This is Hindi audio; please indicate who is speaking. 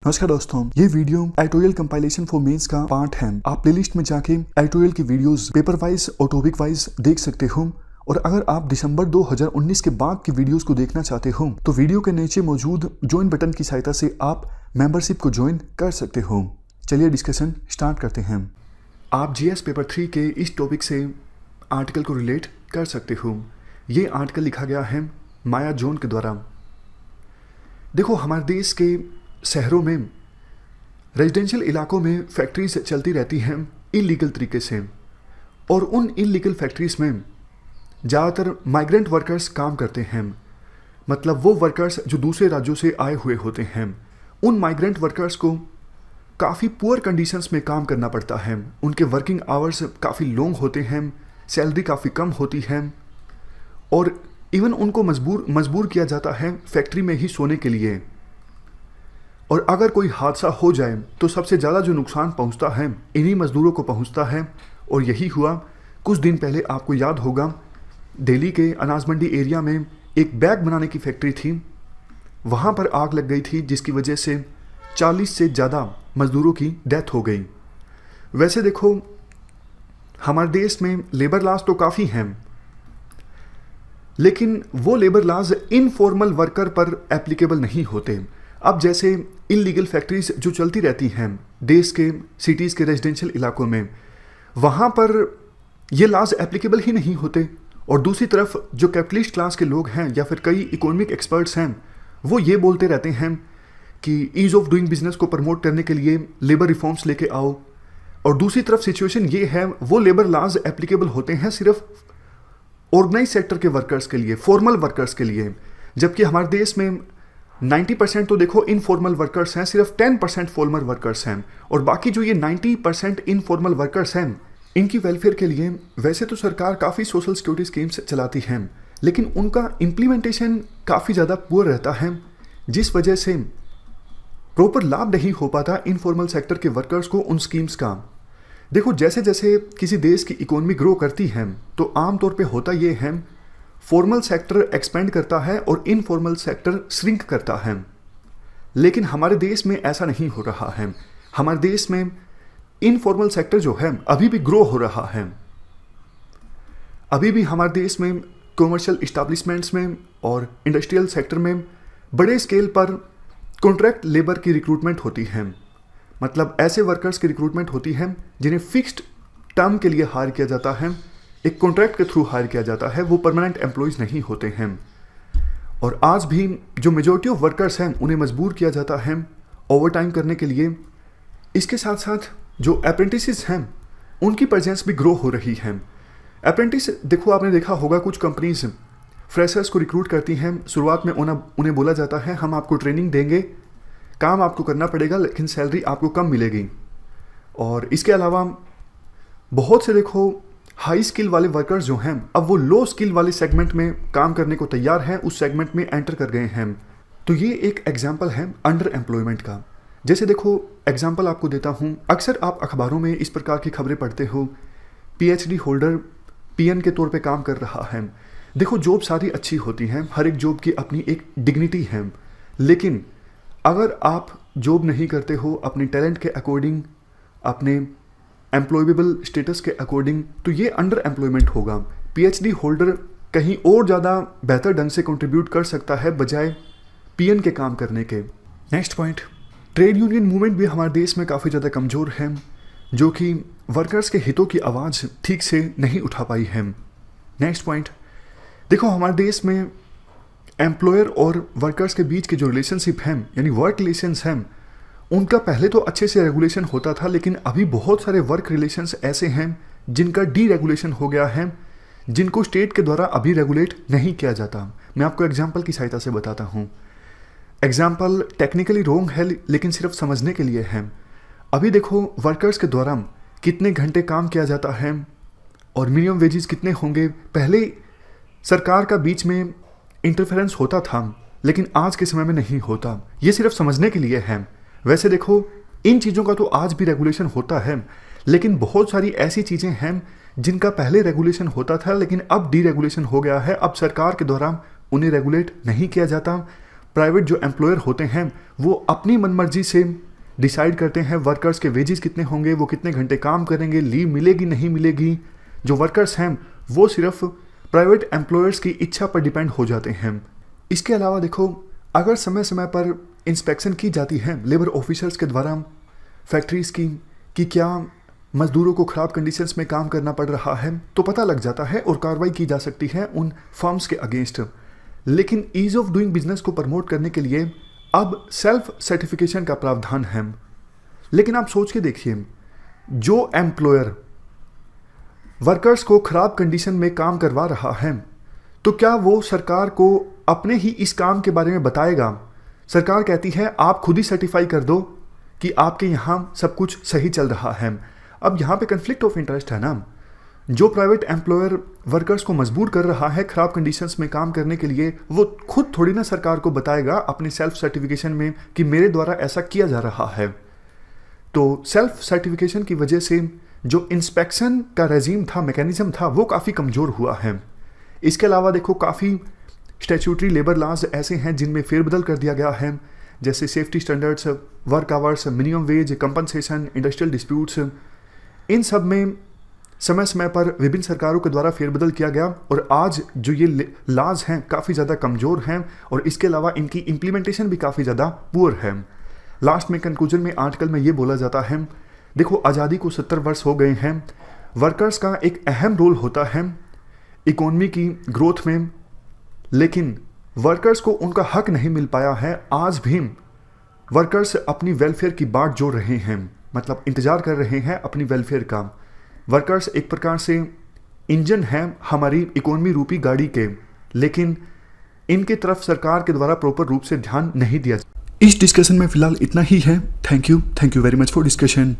Speaker 1: नमस्कार दोस्तों, ये video editorial compilation for mains का पार्ट है। आप प्लेलिस्ट में जाके एडिटोरियल की वीडियोस पेपर वाइज और टॉपिक वाइज देख सकते हो। और अगर आप दिसंबर 2019 के बाद की वीडियोस को देखना चाहते हो तो वीडियो के नीचे मौजूद ज्वाइन बटन की सहायता से आप मेंबरशिप को ज्वाइन कर सकते हो। चलिए डिस्कशन स्टार्ट करते हैं। आप जीएस पेपर 3 के इस टॉपिक से आर्टिकल को रिलेट कर सकते हो। ये आर्टिकल लिखा गया है माया जोन के द्वारा। देखो, हमारे देश के शहरों में रेजिडेंशियल इलाकों में फैक्ट्रीज चलती रहती हैं इलीगल तरीके से, और उन इलीगल फैक्ट्रीज में ज़्यादातर माइग्रेंट वर्कर्स काम करते हैं। मतलब वो वर्कर्स जो दूसरे राज्यों से आए हुए होते हैं। उन माइग्रेंट वर्कर्स को काफ़ी पुअर कंडीशंस में काम करना पड़ता है। उनके वर्किंग आवर्स काफ़ी लॉन्ग होते हैं, सैलरी काफ़ी कम होती है, और इवन उनको मजबूर किया जाता है फैक्ट्री में ही सोने के लिए। और अगर कोई हादसा हो जाए तो सबसे ज़्यादा जो नुकसान पहुंचता है इन्हीं मज़दूरों को पहुंचता है। और यही हुआ कुछ दिन पहले। आपको याद होगा, दिल्ली के अनाज मंडी एरिया में एक बैग बनाने की फैक्ट्री थी। वहां पर आग लग गई थी, जिसकी वजह से 40 से ज़्यादा मज़दूरों की डेथ हो गई। वैसे देखो, हमारे देश में लेबर लॉज तो काफ़ी हैं, लेकिन वो लेबर लॉज इनफॉर्मल वर्कर पर एप्लीकेबल नहीं होते। अब जैसे इलीगल फैक्ट्रीज जो चलती रहती हैं देश के सिटीज़ के रेजिडेंशियल इलाकों में, वहाँ पर ये लॉज एप्लीकेबल ही नहीं होते। और दूसरी तरफ जो कैपिटलिस्ट क्लास के लोग हैं या फिर कई इकोनॉमिक एक्सपर्ट्स हैं, वो ये बोलते रहते हैं कि ईज़ ऑफ डूइंग बिजनेस को प्रमोट करने के लिए लेबर रिफॉर्म्स लेके आओ। और दूसरी तरफ सिचुएशन ये है, वो लेबर लॉज एप्लीकेबल होते हैं सिर्फ ऑर्गेनाइज सेक्टर के वर्कर्स के लिए, फॉर्मल वर्कर्स के लिए। जबकि हमारे देश में 90% तो देखो इनफॉर्मल वर्कर्स हैं, सिर्फ 10% फॉर्मल वर्कर्स हैं। और बाकी जो ये 90% इनफॉर्मल वर्कर्स हैं, इनकी वेलफेयर के लिए वैसे तो सरकार काफ़ी सोशल सिक्योरिटी स्कीम्स चलाती हैं, लेकिन उनका इम्प्लीमेंटेशन काफ़ी ज़्यादा पुअर रहता है, जिस वजह से प्रॉपर लाभ नहीं हो पाता इनफॉर्मल सेक्टर के वर्कर्स को उन स्कीम्स का। देखो, जैसे जैसे किसी देश की इकोनॉमी ग्रो करती है तो आमतौर पे होता ये है, फॉर्मल सेक्टर एक्सपेंड करता है और इनफॉर्मल सेक्टर श्रिंक करता है। लेकिन हमारे देश में ऐसा नहीं हो रहा है। हमारे देश में इनफॉर्मल सेक्टर जो है अभी भी ग्रो हो रहा है। अभी भी हमारे देश में कॉमर्शियल इस्टेब्लिशमेंट्स में और इंडस्ट्रियल सेक्टर में बड़े स्केल पर कॉन्ट्रैक्ट लेबर की रिक्रूटमेंट होती है। मतलब ऐसे वर्कर्स की रिक्रूटमेंट होती है जिन्हें फिक्स्ड टर्म के लिए हायर किया जाता है, एक कॉन्ट्रैक्ट के थ्रू हायर किया जाता है। वो परमानेंट एम्प्लॉयज़ नहीं होते हैं। और आज भी जो मेजॉरिटी ऑफ वर्कर्स हैं उन्हें मजबूर किया जाता है ओवर टाइम करने के लिए। इसके साथ साथ जो अप्रेंटिसेस हैं उनकी प्रेजेंस भी ग्रो हो रही है। अप्रेंटिस, देखो आपने देखा होगा, कुछ कंपनीज फ्रेशर्स को रिक्रूट करती हैं। शुरुआत में उन्हें बोला जाता है हम आपको ट्रेनिंग देंगे, काम आपको करना पड़ेगा, लेकिन सैलरी आपको कम मिलेगी। और इसके अलावा बहुत से देखो हाई स्किल वाले वर्कर्स जो हैं, अब वो लो स्किल वाले सेगमेंट में काम करने को तैयार हैं, उस सेगमेंट में एंटर कर गए हैं। तो ये एक एग्जांपल है अंडर एम्प्लॉयमेंट का। जैसे देखो, एग्जांपल आपको देता हूँ, अक्सर आप अखबारों में इस प्रकार की खबरें पढ़ते हो, पीएचडी होल्डर पीएन के तौर पे काम कर रहा है। देखो, जॉब सारी अच्छी होती हैं, हर एक जॉब की अपनी एक डिग्निटी है, लेकिन अगर आप जॉब नहीं करते हो अपने टैलेंट के अकॉर्डिंग, अपने एम्प्लॉयबल स्टेटस के अकॉर्डिंग, तो ये अंडर एम्प्लॉयमेंट होगा। पीएचडी होल्डर कहीं और ज़्यादा बेहतर ढंग से कंट्रीब्यूट कर सकता है बजाय पीएन के काम करने के। Next point, trade union movement भी हमारे देश में काफ़ी ज़्यादा कमज़ोर है, जो कि वर्कर्स के हितों की आवाज़ ठीक से नहीं उठा पाई है। नेक्स्ट पॉइंट, देखो हमारे देश में एम्प्लॉयर और वर्कर्स के बीच के जो रिलेशनशिप हैं, यानी वर्क रिलेशंस हैं, उनका पहले तो अच्छे से रेगुलेशन होता था, लेकिन अभी बहुत सारे वर्क रिलेशंस ऐसे हैं जिनका डी रेगुलेशन हो गया है, जिनको स्टेट के द्वारा अभी रेगुलेट नहीं किया जाता। मैं आपको एग्जांपल की सहायता से बताता हूँ। एग्जांपल टेक्निकली रॉन्ग है, लेकिन सिर्फ समझने के लिए है। अभी देखो, वर्कर्स के द्वारा कितने घंटे काम किया जाता है और मिनिमम वेजेस कितने होंगे। पहले सरकार का बीच में इंटरफेरेंस होता था, लेकिन आज के समय में नहीं होता। ये सिर्फ समझने के लिए है। वैसे देखो, इन चीज़ों का तो आज भी रेगुलेशन होता है, लेकिन बहुत सारी ऐसी चीज़ें हैं जिनका पहले रेगुलेशन होता था, लेकिन अब डी रेगुलेशन हो गया है। अब सरकार के द्वारा उन्हें रेगुलेट नहीं किया जाता। प्राइवेट जो एम्प्लॉयर होते हैं वो अपनी मनमर्जी से डिसाइड करते हैं वर्कर्स के वेजेस कितने होंगे, वो कितने घंटे काम करेंगे, लीव मिलेगी नहीं मिलेगी। जो वर्कर्स हैं वो सिर्फ प्राइवेट एम्प्लॉयर्स की इच्छा पर डिपेंड हो जाते हैं। इसके अलावा देखो, अगर समय समय पर इंस्पेक्शन की जाती है लेबर ऑफिसर्स के द्वारा फैक्ट्रीज़ की कि क्या मज़दूरों को ख़राब कंडीशंस में काम करना पड़ रहा है, तो पता लग जाता है और कार्रवाई की जा सकती है उन फर्म्स के अगेंस्ट। लेकिन ईज़ ऑफ डूइंग बिजनेस को प्रमोट करने के लिए अब सेल्फ सर्टिफिकेशन का प्रावधान है। लेकिन आप सोच के देखिए, जो एम्प्लॉयर वर्कर्स को ख़राब कंडीशन में काम करवा रहा है, तो क्या वो सरकार को अपने ही इस काम के बारे में बताएगा? सरकार कहती है आप खुद ही सर्टिफाई कर दो कि आपके यहाँ सब कुछ सही चल रहा है। अब यहाँ पे कन्फ्लिक्ट ऑफ इंटरेस्ट है ना। जो प्राइवेट एम्प्लॉयर वर्कर्स को मजबूर कर रहा है ख़राब कंडीशंस में काम करने के लिए, वो खुद थोड़ी ना सरकार को बताएगा अपने सेल्फ सर्टिफिकेशन में कि मेरे द्वारा ऐसा किया जा रहा है। तो सेल्फ सर्टिफिकेशन की वजह से जो इंस्पेक्शन का रेजीम था, मैकेनिज्म था, वो काफ़ी कमज़ोर हुआ है। इसके अलावा देखो, काफ़ी स्टैट्यूटरी लेबर लॉज ऐसे हैं जिनमें फेरबदल कर दिया गया है, जैसे safety standards, work hours, minimum wage, compensation, industrial disputes. इन सब में समय समय पर विभिन्न सरकारों के द्वारा फेरबदल किया गया और आज जो ये लॉज हैं काफ़ी ज़्यादा कमज़ोर हैं और इसके अलावा इनकी इम्प्लीमेंटेशन भी काफ़ी ज़्यादा पुअर है। लास्ट में कंक्लूजन में आर्टिकल में ये बोला जाता है, देखो आज़ादी को 70 वर्ष हो गए हैं, वर्कर्स का एक अहम रोल होता है इकोनॉमी की ग्रोथ में, लेकिन वर्कर्स को उनका हक नहीं मिल पाया है। आज भी वर्कर्स अपनी वेलफेयर की बाट जोड़ रहे हैं, मतलब इंतज़ार कर रहे हैं अपनी वेलफेयर का। वर्कर्स एक प्रकार से इंजन हैं हमारी इकोनॉमी रूपी गाड़ी के, लेकिन इनके तरफ सरकार के द्वारा प्रॉपर रूप से ध्यान नहीं दिया। इस डिस्कशन में फिलहाल इतना ही है। Thank you very much for discussion.